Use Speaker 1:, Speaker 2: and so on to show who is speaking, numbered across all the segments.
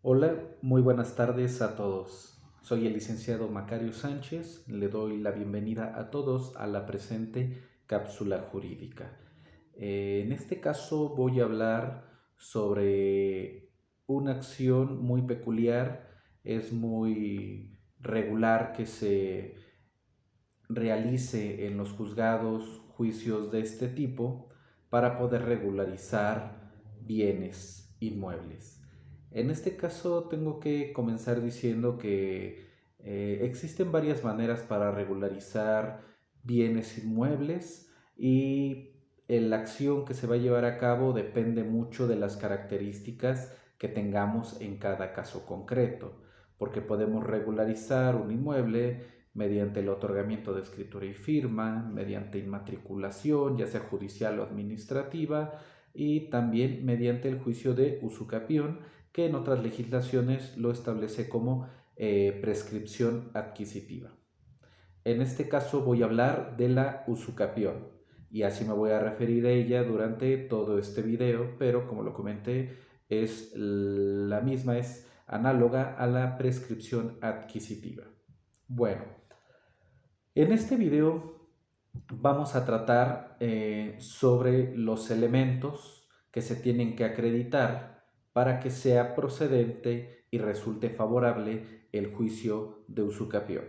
Speaker 1: Hola, muy buenas tardes a todos. Soy el licenciado Macario Sánchez. Le doy la bienvenida a todos a la presente cápsula jurídica. En este caso voy a hablar sobre una acción muy peculiar. Es muy regular que se realice en los juzgados juicios de este tipo para poder regularizar bienes inmuebles. En este caso tengo que comenzar diciendo que existen varias maneras para regularizar bienes inmuebles y la acción que se va a llevar a cabo depende mucho de las características que tengamos en cada caso concreto, porque podemos regularizar un inmueble mediante el otorgamiento de escritura y firma, mediante inmatriculación, ya sea judicial o administrativa, y también mediante el juicio de usucapión, que en otras legislaciones lo establece como prescripción adquisitiva. En este caso voy a hablar de la usucapión y así me voy a referir a ella durante todo este video, pero como lo comenté, es la misma, es análoga a la prescripción adquisitiva. Bueno, en este video vamos a tratar sobre los elementos que se tienen que acreditar para que sea procedente y resulte favorable el juicio de usucapión.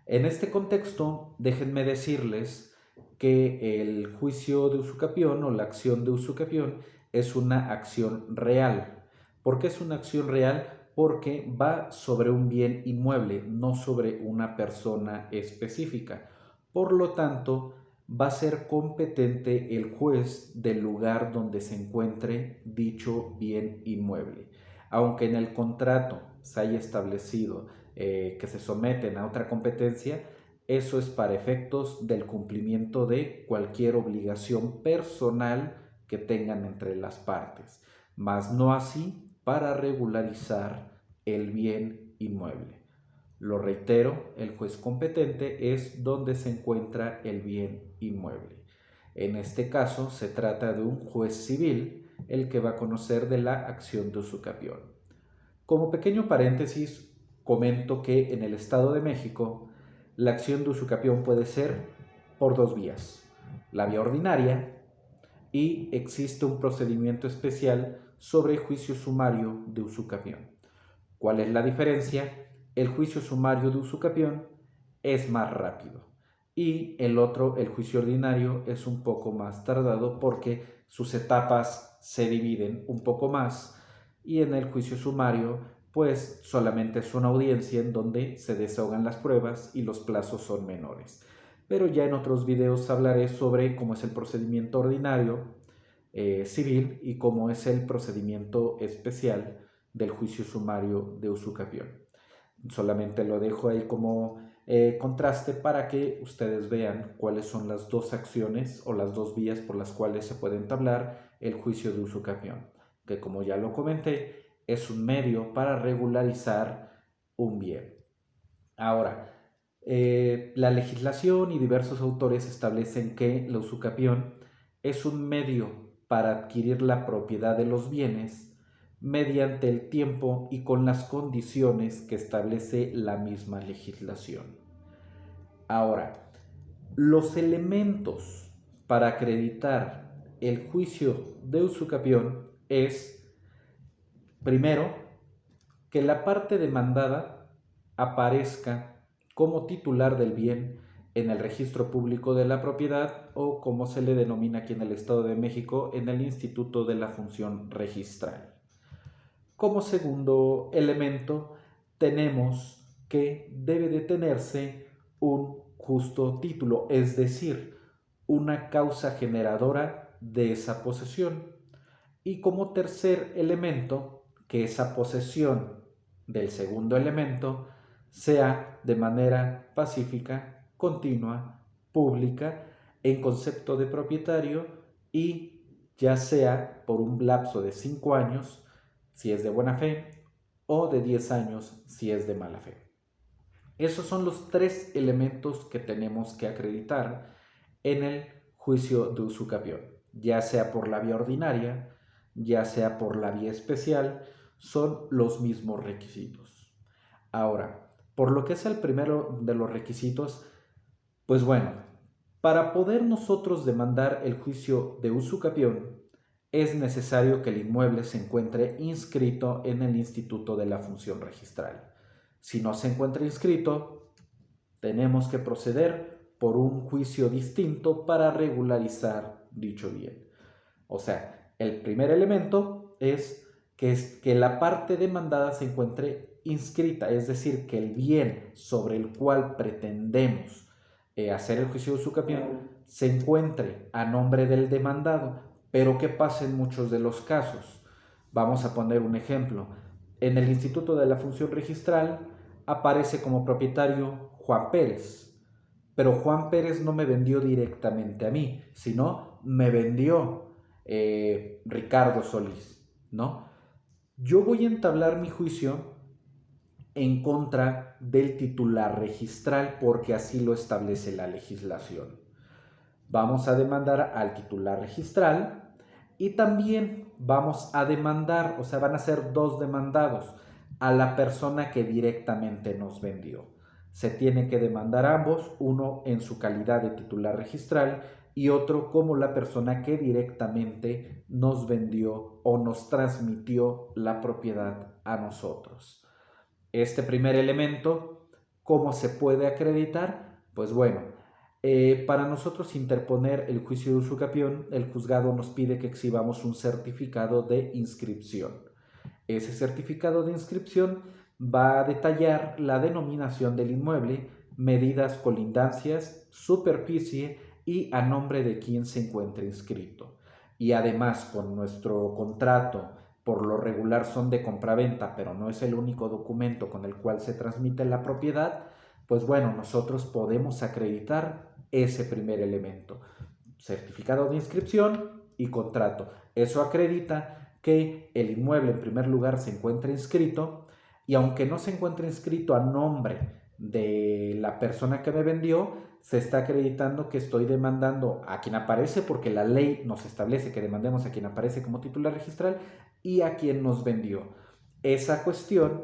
Speaker 1: En este contexto, déjenme decirles que el juicio de usucapión o la acción de usucapión es una acción real. ¿Por qué es una acción real? Porque va sobre un bien inmueble, no sobre una persona específica. Por lo tanto, va a ser competente el juez del lugar donde se encuentre dicho bien inmueble. Aunque en el contrato se haya establecido que se someten a otra competencia, eso es para efectos del cumplimiento de cualquier obligación personal que tengan entre las partes, mas no así para regularizar el bien inmueble. Lo reitero, el juez competente es donde se encuentra el bien inmueble. En este caso se trata de un juez civil el que va a conocer de la acción de usucapión. Como pequeño paréntesis, comento que en el Estado de México la acción de usucapión puede ser por dos vías: la vía ordinaria, y existe un procedimiento especial sobre juicio sumario de usucapión. ¿Cuál es la diferencia? El juicio sumario de usucapión es más rápido y el otro, el juicio ordinario, es un poco más tardado porque sus etapas se dividen un poco más, y en el juicio sumario pues solamente es una audiencia en donde se desahogan las pruebas y los plazos son menores. Pero ya en otros videos hablaré sobre cómo es el procedimiento ordinario civil y cómo es el procedimiento especial del juicio sumario de usucapión. Solamente lo dejo ahí como contraste para que ustedes vean cuáles son las dos acciones o las dos vías por las cuales se puede entablar el juicio de usucapión, que como ya lo comenté, es un medio para regularizar un bien. Ahora, la legislación y diversos autores establecen que la usucapión es un medio para adquirir la propiedad de los bienes mediante el tiempo y con las condiciones que establece la misma legislación. Ahora, los elementos para acreditar el juicio de usucapión es, primero, que la parte demandada aparezca como titular del bien en el registro público de la propiedad, o como se le denomina aquí en el Estado de México, en el Instituto de la Función Registral. Como segundo elemento, tenemos que debe de tenerse un justo título, es decir, una causa generadora de esa posesión. Y como tercer elemento, que esa posesión del segundo elemento sea de manera pacífica, continua, pública, en concepto de propietario, y ya sea por un lapso de 5 años si es de buena fe o de 10 años si es de mala fe. Esos son los tres elementos que tenemos que acreditar en el juicio de usucapión, ya sea por la vía ordinaria, ya sea por la vía especial, son los mismos requisitos. Ahora, por lo que es el primero de los requisitos, pues bueno, para poder nosotros demandar el juicio de usucapión, es necesario que el inmueble se encuentre inscrito en el Instituto de la Función Registral. Si no se encuentra inscrito, tenemos que proceder por un juicio distinto para regularizar dicho bien. O sea, el primer elemento es que la parte demandada se encuentre inscrita, es decir, que el bien sobre el cual pretendemos hacer el juicio de usucapión se encuentre a nombre del demandado. Pero ¿qué pasa en muchos de los casos? Vamos a poner un ejemplo. En el Instituto de la Función Registral aparece como propietario Juan Pérez, pero Juan Pérez no me vendió directamente a mí, sino me vendió Ricardo Solís, ¿no? Yo voy a entablar mi juicio en contra del titular registral porque así lo establece la legislación. Vamos a demandar al titular registral y también vamos a demandar, o sea, van a ser dos demandados, a la persona que directamente nos vendió. Se tiene que demandar a ambos, uno en su calidad de titular registral y otro como la persona que directamente nos vendió o nos transmitió la propiedad a nosotros. Este primer elemento, ¿cómo se puede acreditar? Pues bueno, para nosotros interponer el juicio de usucapión, el juzgado nos pide que exhibamos un certificado de inscripción. Ese certificado de inscripción va a detallar la denominación del inmueble, medidas, colindancias, superficie y a nombre de quien se encuentre inscrito. Y además, con nuestro contrato, por lo regular son de compraventa, pero no es el único documento con el cual se transmite la propiedad, pues bueno, nosotros podemos acreditar ese primer elemento, certificado de inscripción y contrato. Eso acredita que el inmueble en primer lugar se encuentra inscrito y aunque no se encuentre inscrito a nombre de la persona que me vendió, se está acreditando que estoy demandando a quien aparece porque la ley nos establece que demandemos a quien aparece como titular registral y a quien nos vendió. Esa cuestión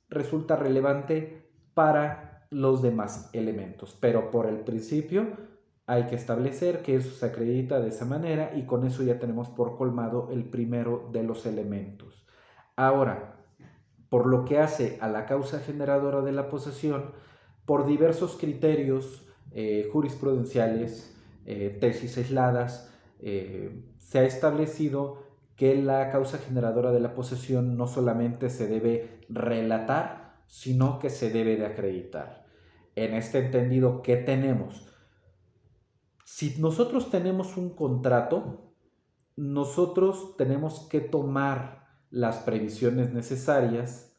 Speaker 1: resulta relevante para los demás elementos, pero por el principio hay que establecer que eso se acredita de esa manera y con eso ya tenemos por colmado el primero de los elementos. Ahora, por lo que hace a la causa generadora de la posesión, por diversos criterios jurisprudenciales, tesis aisladas, se ha establecido que la causa generadora de la posesión no solamente se debe relatar, sino que se debe de acreditar. En este entendido, ¿qué tenemos? Si nosotros tenemos un contrato, nosotros tenemos que tomar las previsiones necesarias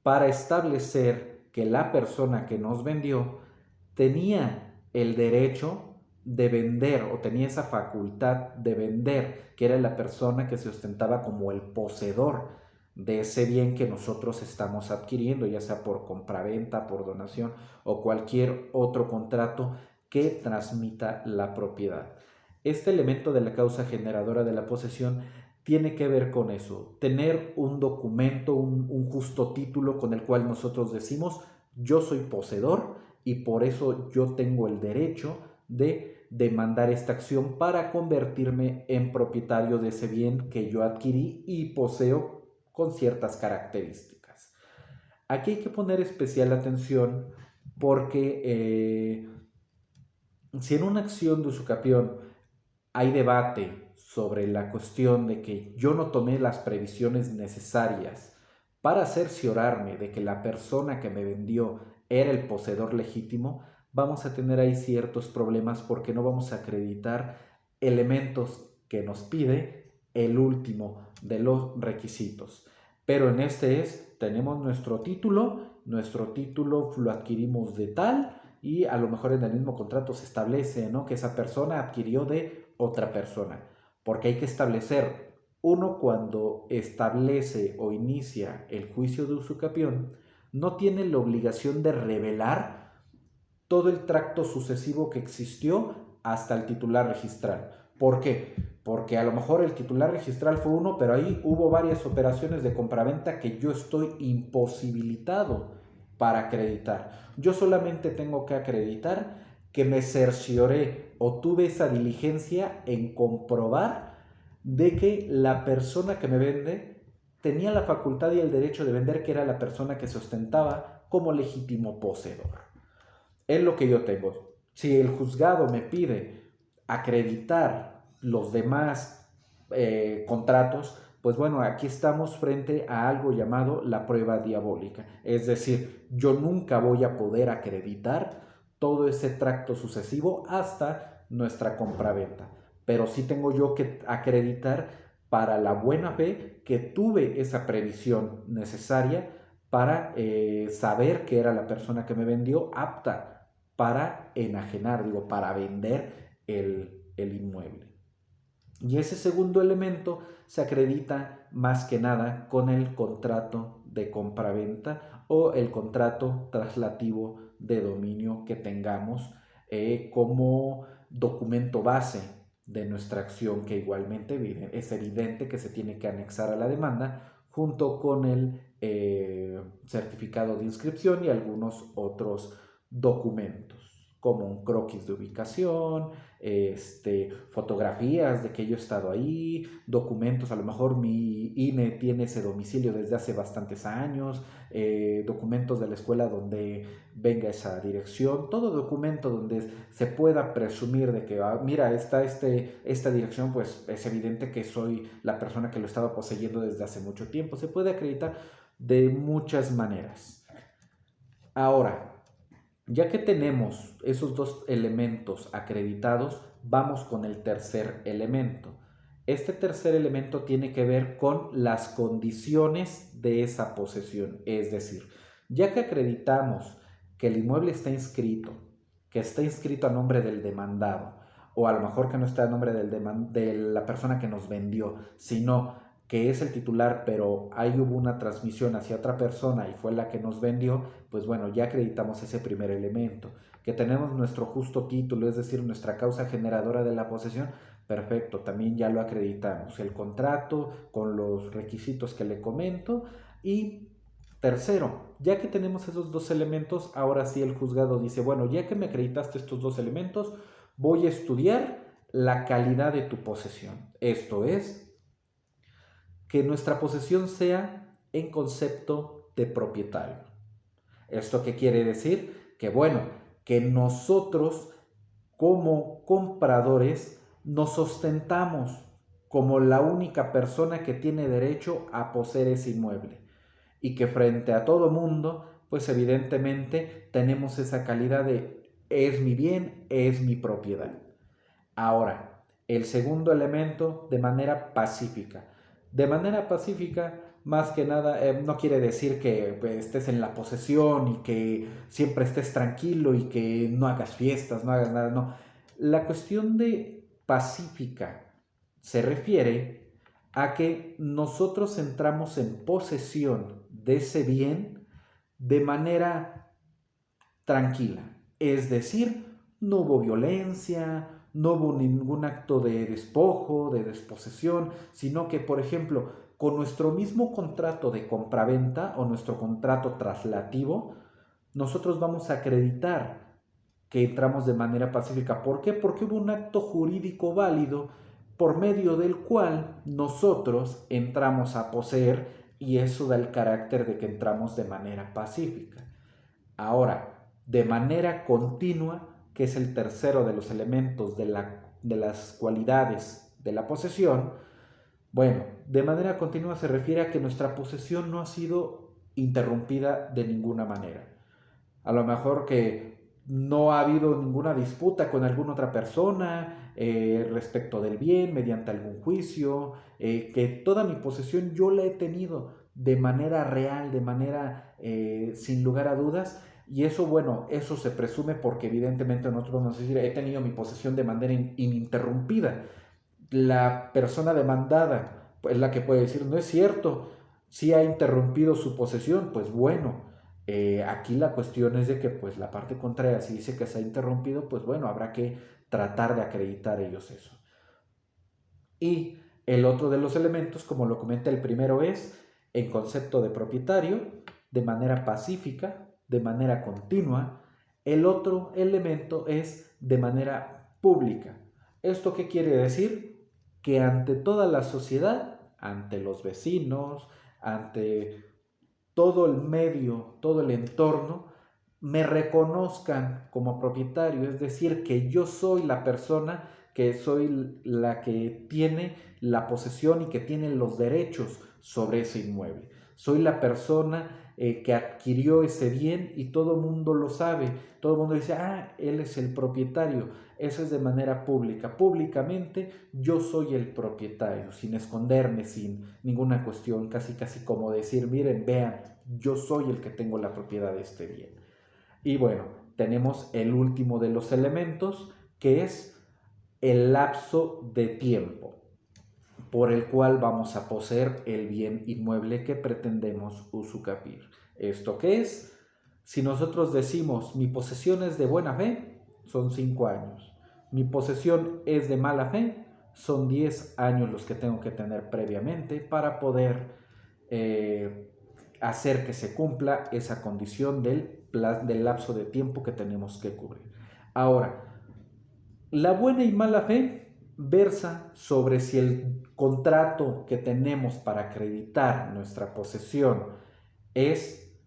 Speaker 1: para establecer que la persona que nos vendió tenía el derecho de vender o tenía esa facultad de vender, que era la persona que se ostentaba como el poseedor de ese bien que nosotros estamos adquiriendo, ya sea por compraventa, por donación o cualquier otro contrato que transmita la propiedad. Este elemento de la causa generadora de la posesión tiene que ver con eso, tener un documento, un justo título con el cual nosotros decimos yo soy poseedor y por eso yo tengo el derecho de demandar esta acción para convertirme en propietario de ese bien que yo adquirí y poseo con ciertas características. Aquí hay que poner especial atención porque si en una acción de usucapión hay debate sobre la cuestión de que yo no tomé las previsiones necesarias para cerciorarme de que la persona que me vendió era el poseedor legítimo, vamos a tener ahí ciertos problemas porque no vamos a acreditar elementos que nos pide el último de los requisitos. Pero en este tenemos nuestro título lo adquirimos de tal y a lo mejor en el mismo contrato se establece, ¿no?, que esa persona adquirió de otra persona, porque hay que establecer, uno cuando establece o inicia el juicio de usucapión, no tiene la obligación de revelar todo el tracto sucesivo que existió hasta el titular registral. ¿Por qué? porque a lo mejor el titular registral fue uno, pero ahí hubo varias operaciones de compraventa que yo estoy imposibilitado para acreditar. Yo solamente tengo que acreditar que me cercioré o tuve esa diligencia en comprobar de que la persona que me vende tenía la facultad y el derecho de vender, que era la persona que se ostentaba como legítimo poseedor. Es lo que yo tengo. Si el juzgado me pide acreditar los demás contratos, pues bueno, aquí estamos frente a algo llamado la prueba diabólica. Es decir, yo nunca voy a poder acreditar todo ese tracto sucesivo hasta nuestra compraventa. Pero sí tengo yo que acreditar para la buena fe que tuve esa previsión necesaria para saber que era la persona que me vendió apta para enajenar, digo, para vender el inmueble. Y ese segundo elemento se acredita más que nada con el contrato de compraventa o el contrato traslativo de dominio que tengamos como documento base de nuestra acción, que igualmente es evidente que se tiene que anexar a la demanda junto con el certificado de inscripción y algunos otros documentos, como un croquis de ubicación, fotografías de que yo he estado ahí, documentos, a lo mejor mi INE tiene ese domicilio desde hace bastantes años, documentos de la escuela donde venga esa dirección, todo documento donde se pueda presumir de que, mira, está esta dirección, pues es evidente que soy la persona que lo estaba poseyendo desde hace mucho tiempo. Se puede acreditar de muchas maneras. Ahora, ya que tenemos esos dos elementos acreditados, vamos con el tercer elemento. Este tercer elemento tiene que ver con las condiciones de esa posesión. Es decir, ya que acreditamos que el inmueble está inscrito, que está inscrito a nombre del demandado, o a lo mejor que no está a nombre de la persona que nos vendió, sino que es el titular, pero ahí hubo una transmisión hacia otra persona y fue la que nos vendió, pues bueno, ya acreditamos ese primer elemento. Que tenemos nuestro justo título, es decir, nuestra causa generadora de la posesión, perfecto, también ya lo acreditamos. El contrato con los requisitos que le comento. Y tercero, ya que tenemos esos dos elementos, ahora sí el juzgado dice, bueno, ya que me acreditaste estos dos elementos, voy a estudiar la calidad de tu posesión. Esto es, que nuestra posesión sea en concepto de propietario. ¿Esto qué quiere decir? Que bueno, que nosotros como compradores nos ostentamos como la única persona que tiene derecho a poseer ese inmueble y que frente a todo mundo, pues evidentemente tenemos esa calidad de es mi bien, es mi propiedad. Ahora, el segundo elemento, de manera pacífica. De manera pacífica, más que nada, no quiere decir que pues, estés en la posesión y que siempre estés tranquilo y que no hagas fiestas, no hagas nada, no. La cuestión de pacífica se refiere a que nosotros entramos en posesión de ese bien de manera tranquila. Es decir, no hubo violencia, no hubo ningún acto de despojo, de desposesión, sino que, por ejemplo, con nuestro mismo contrato de compraventa o nuestro contrato traslativo, nosotros vamos a acreditar que entramos de manera pacífica. ¿Por qué? Porque hubo un acto jurídico válido por medio del cual nosotros entramos a poseer y eso da el carácter de que entramos de manera pacífica. Ahora, de manera continua, que es el tercero de los elementos de las cualidades de la posesión, bueno, de manera continua se refiere a que nuestra posesión no ha sido interrumpida de ninguna manera. A lo mejor que no ha habido ninguna disputa con alguna otra persona respecto del bien mediante algún juicio, que toda mi posesión yo la he tenido de manera real, de manera sin lugar a dudas. Y eso, bueno, eso se presume porque evidentemente nosotros vamos a decir, he tenido mi posesión de manera ininterrumpida. La persona demandada es la que puede decir, no es cierto, si ha interrumpido su posesión, pues bueno, aquí la cuestión es de que pues la parte contraria, si dice que se ha interrumpido, pues bueno, habrá que tratar de acreditar ellos eso. Y el otro de los elementos, como lo comenté, el primero es en concepto de propietario, de manera pacífica, de manera continua. El otro elemento es de manera pública. ¿Esto qué quiere decir? Que ante toda la sociedad, ante los vecinos, ante todo el medio, todo el entorno, me reconozcan como propietario, es decir, que yo soy la persona, que soy la que tiene la posesión y que tiene los derechos sobre ese inmueble. Soy la persona que adquirió ese bien y todo el mundo lo sabe. Todo el mundo dice, ah, él es el propietario. Eso es de manera pública. Públicamente yo soy el propietario, sin esconderme, sin ninguna cuestión, casi casi como decir, miren, vean, yo soy el que tengo la propiedad de este bien. Y bueno, tenemos el último de los elementos, que es el lapso de tiempo por el cual vamos a poseer el bien inmueble que pretendemos usufructuar. ¿Esto qué es? Si nosotros decimos mi posesión es de buena fe, son 5 años. Mi posesión es de mala fe, son 10 años los que tengo que tener previamente para poder hacer que se cumpla esa condición del lapso de tiempo que tenemos que cubrir. Ahora, la buena y mala fe versa sobre si el contrato que tenemos para acreditar nuestra posesión es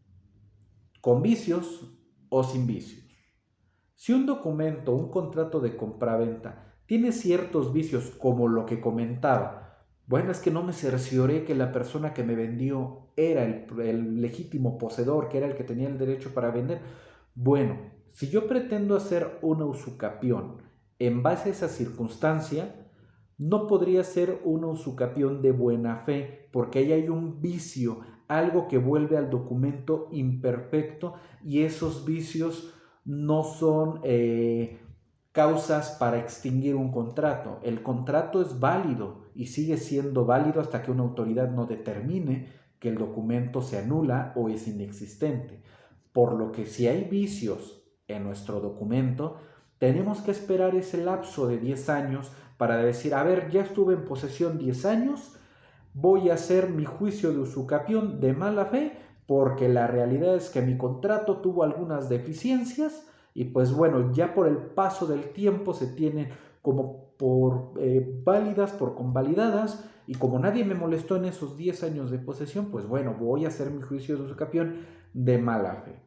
Speaker 1: con vicios o sin vicios. Si un documento, un contrato de compraventa tiene ciertos vicios como lo que comentaba, bueno, es que no me cercioré que la persona que me vendió era el legítimo poseedor, que era el que tenía el derecho para vender. Bueno, si yo pretendo hacer una usucapión en base a esa circunstancia, no podría ser una usucapión de buena fe, porque ahí hay un vicio, algo que vuelve al documento imperfecto, y esos vicios no son causas para extinguir un contrato. El contrato es válido y sigue siendo válido hasta que una autoridad no determine que el documento se anula o es inexistente. Por lo que si hay vicios en nuestro documento, tenemos que esperar ese lapso de 10 años para decir, a ver, ya estuve en posesión 10 años, voy a hacer mi juicio de usucapión de mala fe, porque la realidad es que mi contrato tuvo algunas deficiencias y pues bueno, ya por el paso del tiempo se tienen como por válidas, por convalidadas, y como nadie me molestó en esos 10 años de posesión, pues bueno, voy a hacer mi juicio de usucapión de mala fe.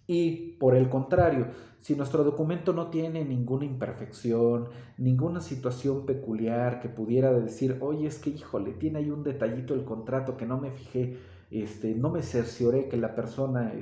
Speaker 1: Y por el contrario, si nuestro documento no tiene ninguna imperfección, ninguna situación peculiar que pudiera decir, oye, es que híjole, tiene ahí un detallito el contrato que no me fijé, no me cercioré que la persona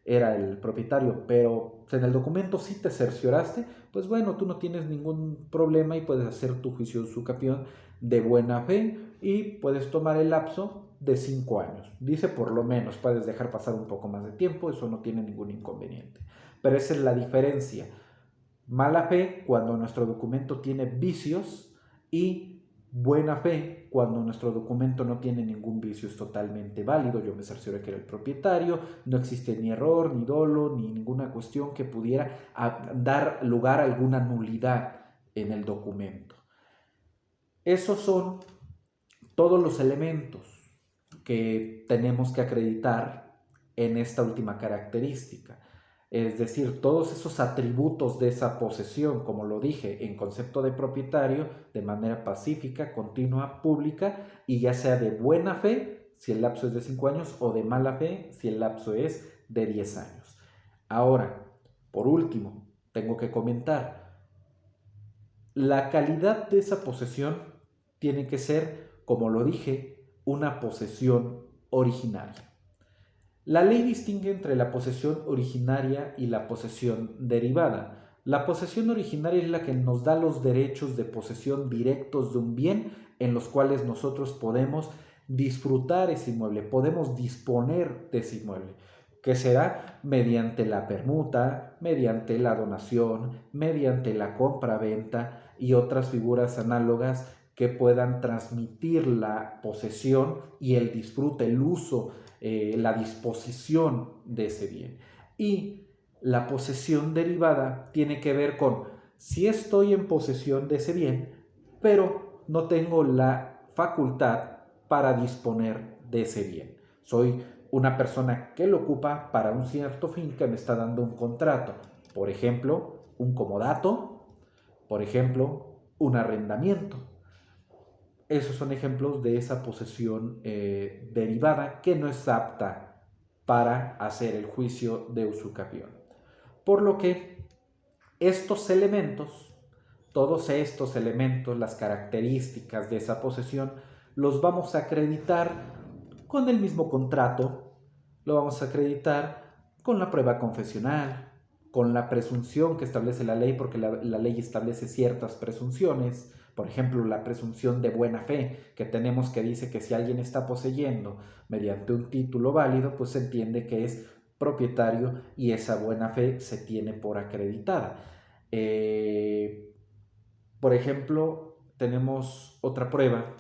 Speaker 1: era el propietario, pero en el documento sí te cercioraste, pues bueno, tú no tienes ningún problema y puedes hacer tu juicio de usucapión de buena fe y puedes tomar el lapso de 5 años. Dice por lo menos, puedes dejar pasar un poco más de tiempo, eso no tiene ningún inconveniente. Pero esa es la diferencia. Mala fe cuando nuestro documento tiene vicios y buena fe cuando nuestro documento no tiene ningún vicio, es totalmente válido. Yo me cercioré que era el propietario, no existe ni error, ni dolo, ni ninguna cuestión que pudiera dar lugar a alguna nulidad en el documento. Esos son todos los elementos que tenemos que acreditar en esta última característica. Es decir, todos esos atributos de esa posesión, como lo dije, en concepto de propietario, de manera pacífica, continua, pública, y ya sea de buena fe, si el lapso es de 5 años, o de mala fe, si el lapso es de 10 años. Ahora, por último, tengo que comentar, la calidad de esa posesión tiene que ser, como lo dije, una posesión originaria. La ley distingue entre la posesión originaria y la posesión derivada. La posesión originaria es la que nos da los derechos de posesión directos de un bien en los cuales nosotros podemos disfrutar ese inmueble, podemos disponer de ese inmueble, que será mediante la permuta, mediante la donación, mediante la compra-venta y otras figuras análogas que puedan transmitir la posesión y el disfrute, el uso, la disposición de ese bien. Y la posesión derivada tiene que ver con si estoy en posesión de ese bien, pero no tengo la facultad para disponer de ese bien. Soy una persona que lo ocupa para un cierto fin que me está dando un contrato. Por ejemplo, un comodato, por ejemplo, un arrendamiento. Esos son ejemplos de esa posesión derivada que no es apta para hacer el juicio de usucapión. Por lo que estos elementos, todos estos elementos, las características de esa posesión, los vamos a acreditar con el mismo contrato, lo vamos a acreditar con la prueba confesional, con la presunción que establece la ley, porque la ley establece ciertas presunciones. Por ejemplo, la presunción de buena fe que tenemos, que dice que si alguien está poseyendo mediante un título válido, pues se entiende que es propietario y esa buena fe se tiene por acreditada. Por ejemplo, tenemos otra prueba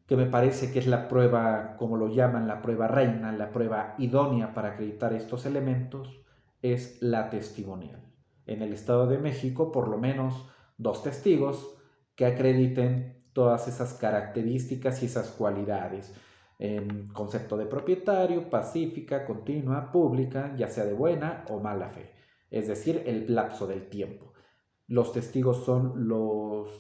Speaker 1: que me parece que es la prueba, como lo llaman, la prueba reina, la prueba idónea para acreditar estos elementos, es la testimonial. En el Estado de México, por lo menos 2 testigos que acrediten todas esas características y esas cualidades en concepto de propietario, pacífica, continua, pública, ya sea de buena o mala fe, es decir, el lapso del tiempo. Los testigos son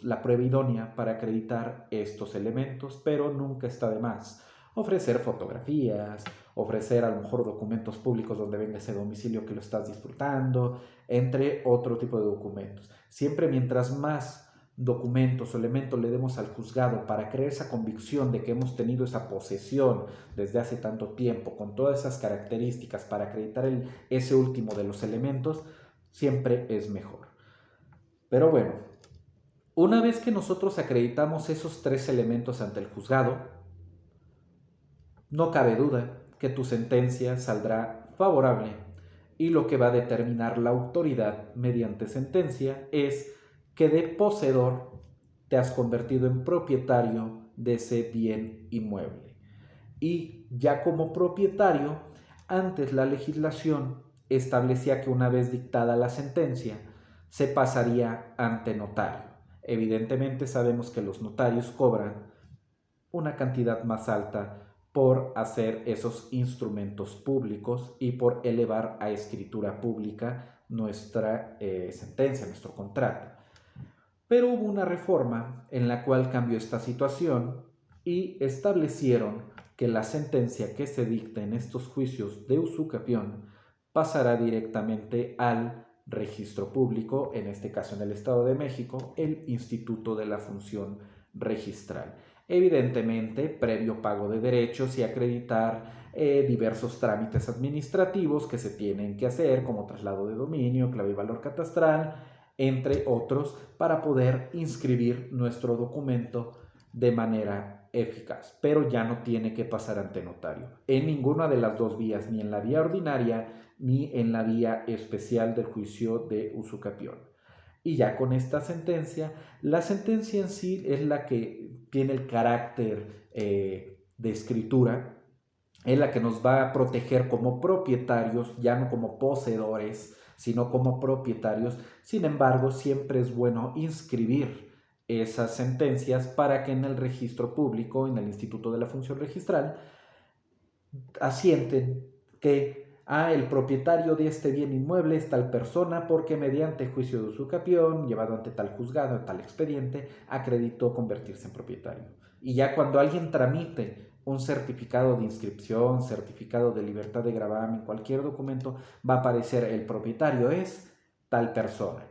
Speaker 1: la prueba idónea para acreditar estos elementos, pero nunca está de más ofrecer fotografías, ofrecer a lo mejor documentos públicos donde venga ese domicilio que lo estás disfrutando, entre otro tipo de documentos. Siempre mientras más documentos o elementos le demos al juzgado para crear esa convicción de que hemos tenido esa posesión desde hace tanto tiempo, con todas esas características para acreditar ese último de los elementos, siempre es mejor. Pero bueno, una vez que nosotros acreditamos esos 3 elementos ante el juzgado, no cabe duda que tu sentencia saldrá favorable y lo que va a determinar la autoridad mediante sentencia es que de poseedor te has convertido en propietario de ese bien inmueble. Y ya como propietario, antes la legislación establecía que una vez dictada la sentencia, se pasaría ante notario. Evidentemente sabemos que los notarios cobran una cantidad más alta por hacer esos instrumentos públicos y por elevar a escritura pública nuestra sentencia, nuestro contrato. Pero hubo una reforma en la cual cambió esta situación y establecieron que la sentencia que se dicta en estos juicios de usucapión pasará directamente al registro público, en este caso en el Estado de México, el Instituto de la Función Registral. Evidentemente, previo pago de derechos y acreditar diversos trámites administrativos que se tienen que hacer, como traslado de dominio, clave y valor catastral, entre otros, para poder inscribir nuestro documento de manera eficaz, pero ya no tiene que pasar ante notario en ninguna de las 2 vías, ni en la vía ordinaria ni en la vía especial del juicio de usucapión. Y ya con esta sentencia, la sentencia en sí es la que tiene el carácter de escritura, es la que nos va a proteger como propietarios, ya no como poseedores, sino como propietarios. Sin embargo, siempre es bueno inscribir esas sentencias para que en el registro público, en el Instituto de la Función Registral, asienten que el propietario de este bien inmueble es tal persona porque mediante juicio de usucapión, llevado ante tal juzgado, tal expediente, acreditó convertirse en propietario. Y ya cuando alguien tramite un certificado de inscripción, certificado de libertad de gravamen, cualquier documento, va a aparecer el propietario es tal persona.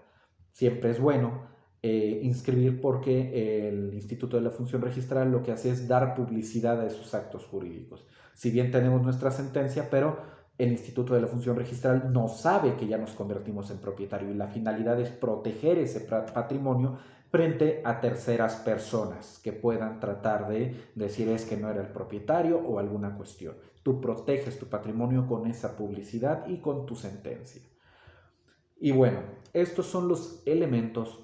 Speaker 1: Siempre es bueno inscribir porque el Instituto de la Función Registral lo que hace es dar publicidad a esos actos jurídicos. Si bien tenemos nuestra sentencia, pero el Instituto de la Función Registral no sabe que ya nos convertimos en propietario y la finalidad es proteger ese patrimonio frente a terceras personas que puedan tratar de decir es que no era el propietario o alguna cuestión. Tú proteges tu patrimonio con esa publicidad y con tu sentencia. Y bueno, estos son los elementos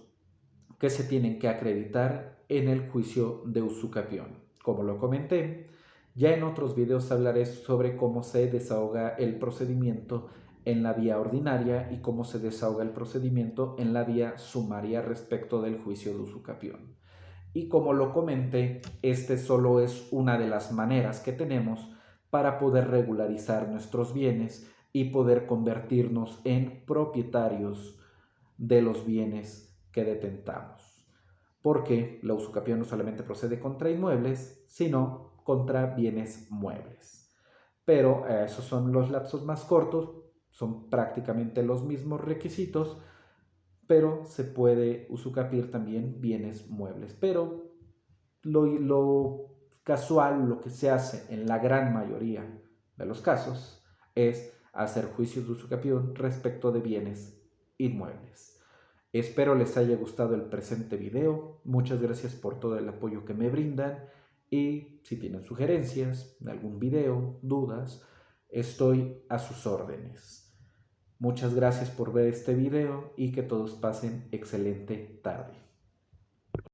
Speaker 1: que se tienen que acreditar en el juicio de usucapión. Como lo comenté, ya en otros videos hablaré sobre cómo se desahoga el procedimiento en la vía ordinaria y cómo se desahoga el procedimiento en la vía sumaria respecto del juicio de usucapión. Y como lo comenté, este solo es una de las maneras que tenemos para poder regularizar nuestros bienes y poder convertirnos en propietarios de los bienes que detentamos. Porque la usucapión no solamente procede contra inmuebles, sino contra bienes muebles. Pero esos son los lapsos más cortos, son prácticamente los mismos requisitos, pero se puede usucapiar también bienes muebles. Pero lo casual, lo que se hace en la gran mayoría de los casos, es hacer juicios de usucapión respecto de bienes inmuebles. Espero les haya gustado el presente video. Muchas gracias por todo el apoyo que me brindan. Y si tienen sugerencias de algún video, dudas, estoy a sus órdenes. Muchas gracias por ver este video y que todos pasen excelente tarde.